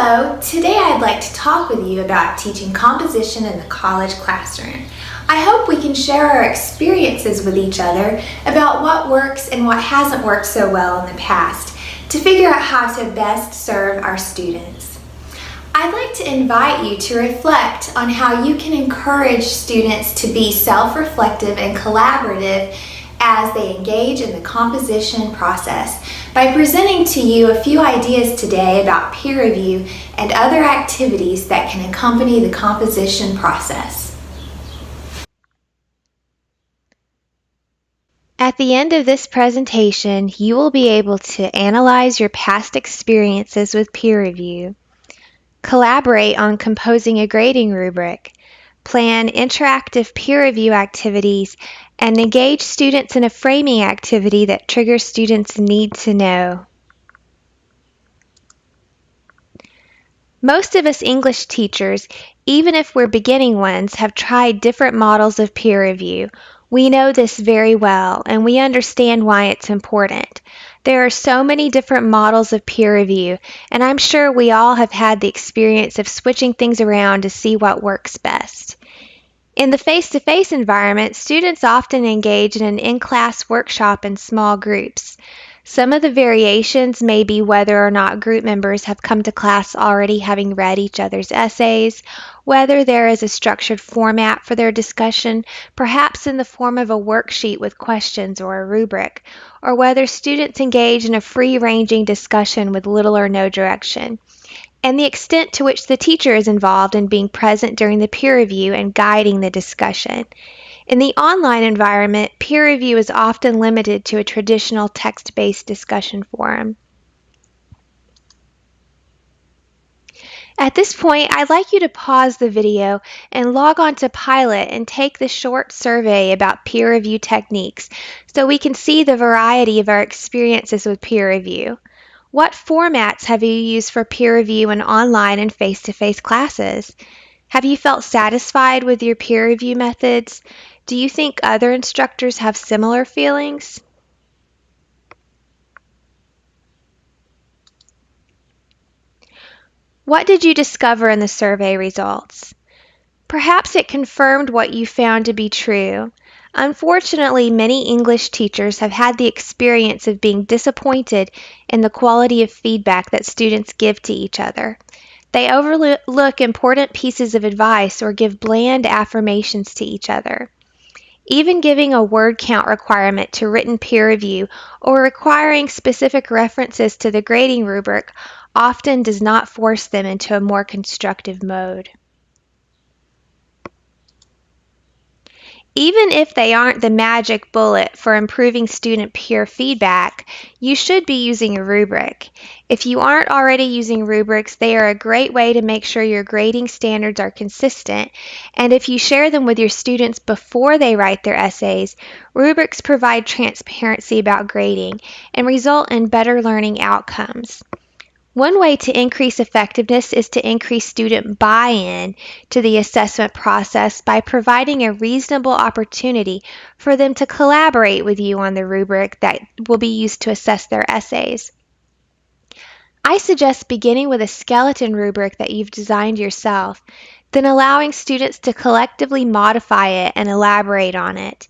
Hello, today I'd like to talk with you about teaching composition in the college classroom. I hope we can share our experiences with each other about what works and what hasn't worked so well in the past to figure out how to best serve our students. I'd like to invite you to reflect on how you can encourage students to be self-reflective and collaborative as they engage in the composition process by presenting to you a few ideas today about peer review and other activities that can accompany the composition process. At the end of this presentation, you will be able to analyze your past experiences with peer review, collaborate on composing a grading rubric, plan interactive peer review activities, and engage students in a framing activity that triggers students' need to know. Most of us English teachers, even if we're beginning ones, have tried different models of peer review. We know this very well, and we understand why it's important. There are so many different models of peer review, and I'm sure we all have had the experience of switching things around to see what works best. In the face-to-face environment, students often engage in an in-class workshop in small groups. Some of the variations may be whether or not group members have come to class already having read each other's essays, whether there is a structured format for their discussion, perhaps in the form of a worksheet with questions or a rubric, or whether students engage in a free-ranging discussion with little or no direction, and the extent to which the teacher is involved in being present during the peer review and guiding the discussion. In the online environment, peer review is often limited to a traditional text-based discussion forum. At this point, I'd like you to pause the video and log on to Pilot and take the short survey about peer review techniques so we can see the variety of our experiences with peer review. What formats have you used for peer review in online and face-to-face classes? Have you felt satisfied with your peer review methods? Do you think other instructors have similar feelings? What did you discover in the survey results? Perhaps it confirmed what you found to be true. Unfortunately, many English teachers have had the experience of being disappointed in the quality of feedback that students give to each other. They overlook important pieces of advice or give bland affirmations to each other. Even giving a word count requirement to written peer review or requiring specific references to the grading rubric often does not force them into a more constructive mode. Even if they aren't the magic bullet for improving student peer feedback, you should be using a rubric. If you aren't already using rubrics, they are a great way to make sure your grading standards are consistent, and if you share them with your students before they write their essays, rubrics provide transparency about grading and result in better learning outcomes. One way to increase effectiveness is to increase student buy-in to the assessment process by providing a reasonable opportunity for them to collaborate with you on the rubric that will be used to assess their essays. I suggest beginning with a skeleton rubric that you've designed yourself, then allowing students to collectively modify it and elaborate on it.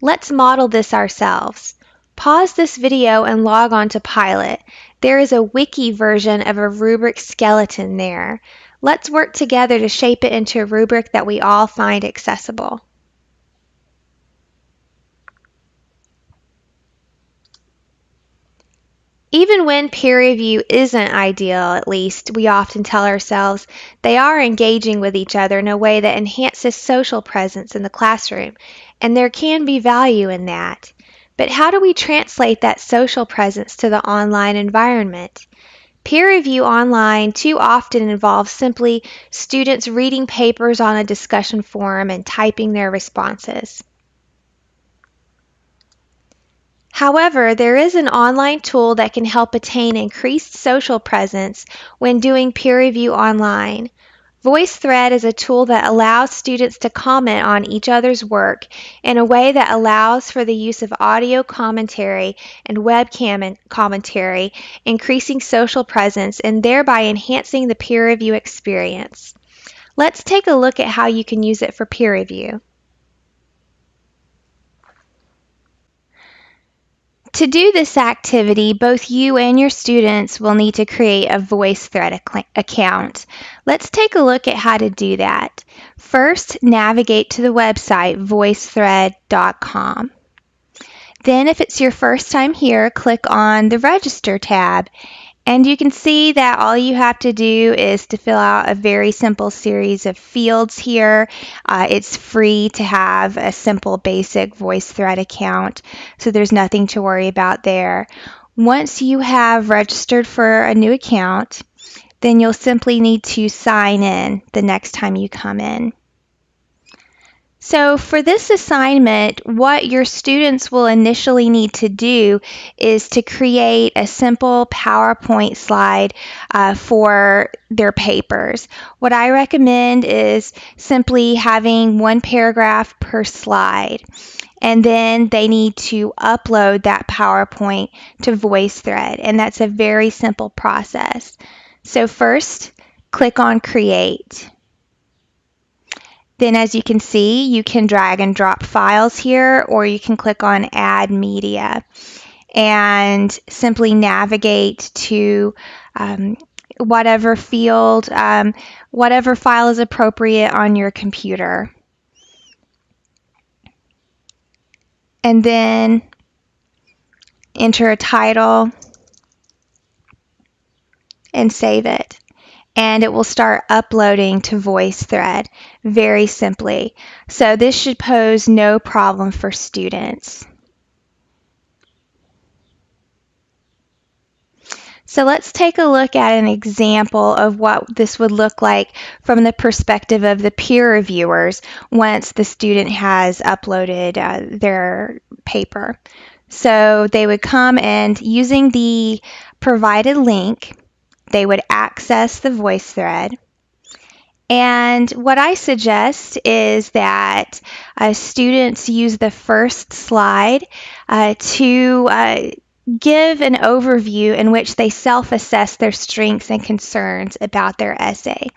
Let's model this ourselves. Pause this video and log on to Pilot. There is a wiki version of a rubric skeleton there. Let's work together to shape it into a rubric that we all find accessible. Even when peer review isn't ideal, at least, we often tell ourselves they are engaging with each other in a way that enhances social presence in the classroom, and there can be value in that. But how do we translate that social presence to the online environment? Peer review online too often involves simply students reading papers on a discussion forum and typing their responses. However, there is an online tool that can help attain increased social presence when doing peer review online. Voicethread is a tool that allows students to comment on each other's work in a way that allows for the use of audio commentary and webcam commentary, increasing social presence and thereby enhancing the peer review experience. Let's take a look at how you can use it for peer review. To do this activity, both you and your students will need to create a Voicethread account. Let's take a look at how to do that. First, navigate to the website voicethread.com. Then, if it's your first time here, click on the Register tab. And you can see that all you have to do is to fill out a very simple series of fields here. It's free to have a simple basic Voicethread account, so there's nothing to worry about there. Once you have registered for a new account, then you'll simply need to sign in the next time you come in. So for this assignment, what your students will initially need to do is to create a simple PowerPoint slide for their papers. What I recommend is simply having one paragraph per slide. And then they need to upload that PowerPoint to Voicethread, and that's a very simple process. So first, click on Create. Then as you can see, you can drag and drop files here, or you can click on Add Media and simply navigate to whatever field, whatever file is appropriate on your computer. And then enter a title and save it. And it will start uploading to Voicethread very simply. So this should pose no problem for students. So let's take a look at an example of what this would look like from the perspective of the peer reviewers once the student has uploaded their paper. So they would come and, using the provided link, they would access the Voicethread. And what I suggest is that students use the first slide to give an overview in which they self-assess their strengths and concerns about their essay.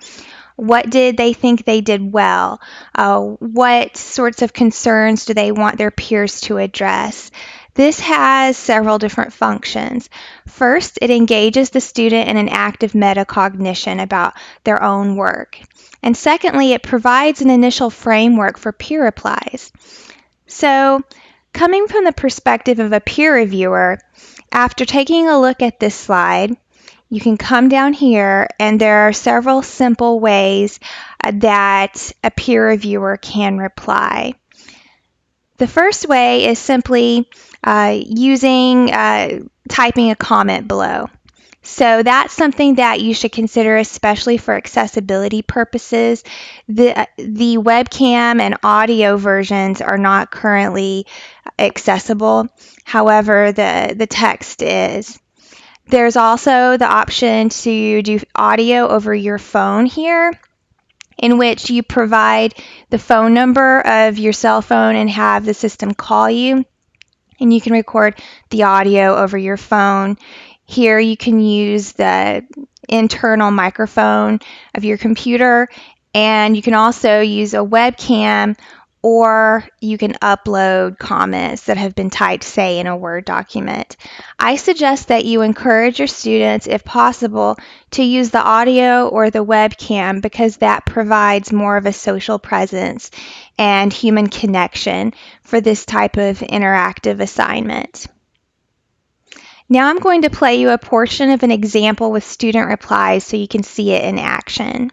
What did they think they did well? What sorts of concerns do they want their peers to address? This has several different functions. First, it engages the student in an active metacognition about their own work. And secondly, it provides an initial framework for peer replies. So, coming from the perspective of a peer reviewer, after taking a look at this slide, you can come down here, and there are several simple ways that a peer reviewer can reply. The first way is simply typing a comment below. So that's something that you should consider, especially for accessibility purposes. The webcam and audio versions are not currently accessible. However, the text is. There's also the option to do audio over your phone here, in which you provide the phone number of your cell phone and have the system call you, and you can record the audio over your phone. Here you can use the internal microphone of your computer, and you can also use a webcam, or you can upload comments that have been typed, say, in a Word document. I suggest that you encourage your students, if possible, to use the audio or the webcam, because that provides more of a social presence and human connection for this type of interactive assignment. Now I'm going to play you a portion of an example with student replies so you can see it in action.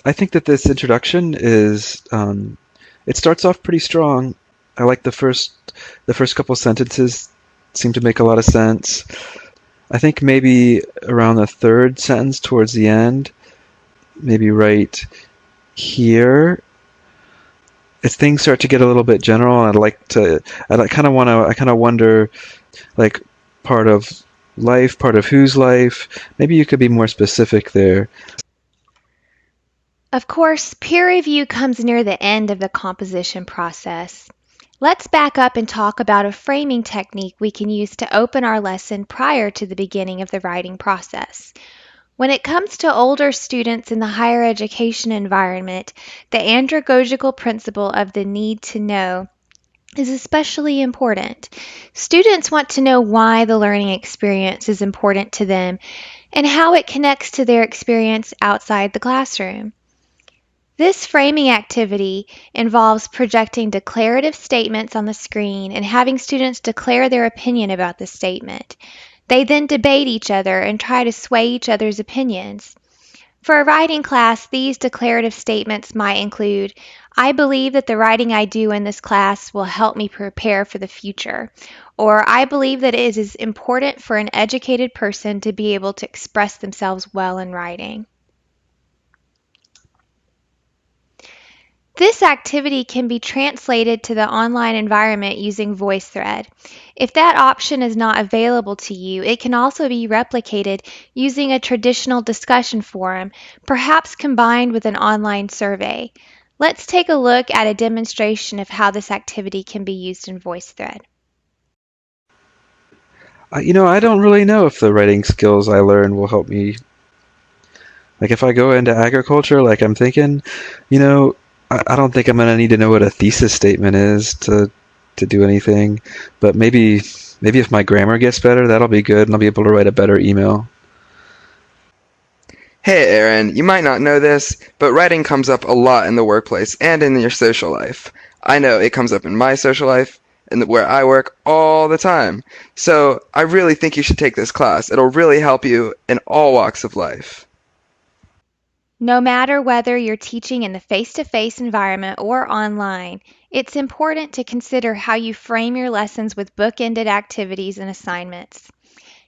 I think that this introduction is, it starts off pretty strong. I like the first couple sentences seem to make a lot of sense. I think maybe around the third sentence towards the end, maybe right here, as things start to get a little bit general, I kind of wonder, like, part of life, part of whose life? Maybe you could be more specific there. Of course, peer review comes near the end of the composition process. Let's back up and talk about a framing technique we can use to open our lesson prior to the beginning of the writing process. When it comes to older students in the higher education environment, the andragogical principle of the need to know is especially important. Students want to know why the learning experience is important to them and how it connects to their experience outside the classroom. This framing activity involves projecting declarative statements on the screen and having students declare their opinion about the statement. They then debate each other and try to sway each other's opinions. For a writing class, these declarative statements might include, "I believe that the writing I do in this class will help me prepare for the future," or "I believe that it is important for an educated person to be able to express themselves well in writing." This activity can be translated to the online environment using Voicethread. If that option is not available to you, it can also be replicated using a traditional discussion forum, perhaps combined with an online survey. Let's take a look at a demonstration of how this activity can be used in Voicethread. I don't really know if the writing skills I learn will help me. Like if I go into agriculture, like I'm thinking, I don't think I'm going to need to know what a thesis statement is to do anything. But maybe if my grammar gets better, that'll be good, and I'll be able to write a better email. Hey Aaron, you might not know this, but writing comes up a lot in the workplace and in your social life. I know it comes up in my social life and where I work all the time. So I really think you should take this class. It'll really help you in all walks of life. No matter whether you're teaching in the face-to-face environment or online, it's important to consider how you frame your lessons with book-ended activities and assignments.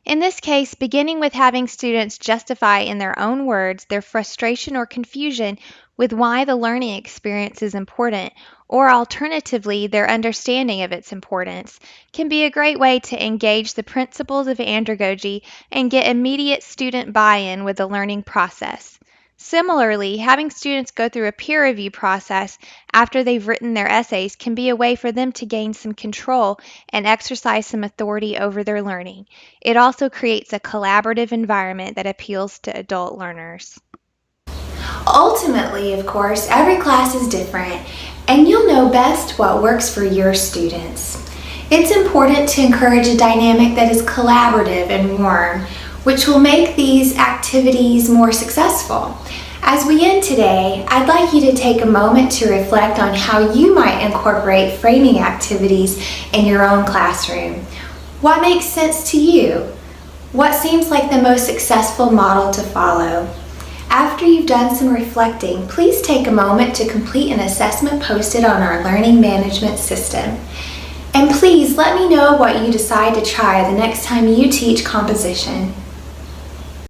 In this case, beginning with having students justify in their own words their frustration or confusion with why the learning experience is important, or alternatively, their understanding of its importance, can be a great way to engage the principles of andragogy and get immediate student buy-in with the learning process. Similarly, having students go through a peer review process after they've written their essays can be a way for them to gain some control and exercise some authority over their learning. It also creates a collaborative environment that appeals to adult learners. Ultimately, of course, every class is different, and you'll know best what works for your students. It's important to encourage a dynamic that is collaborative and warm, which will make these activities more successful. As we end today, I'd like you to take a moment to reflect on how you might incorporate framing activities in your own classroom. What makes sense to you? What seems like the most successful model to follow? After you've done some reflecting, please take a moment to complete an assessment posted on our learning management system. And please let me know what you decide to try the next time you teach composition.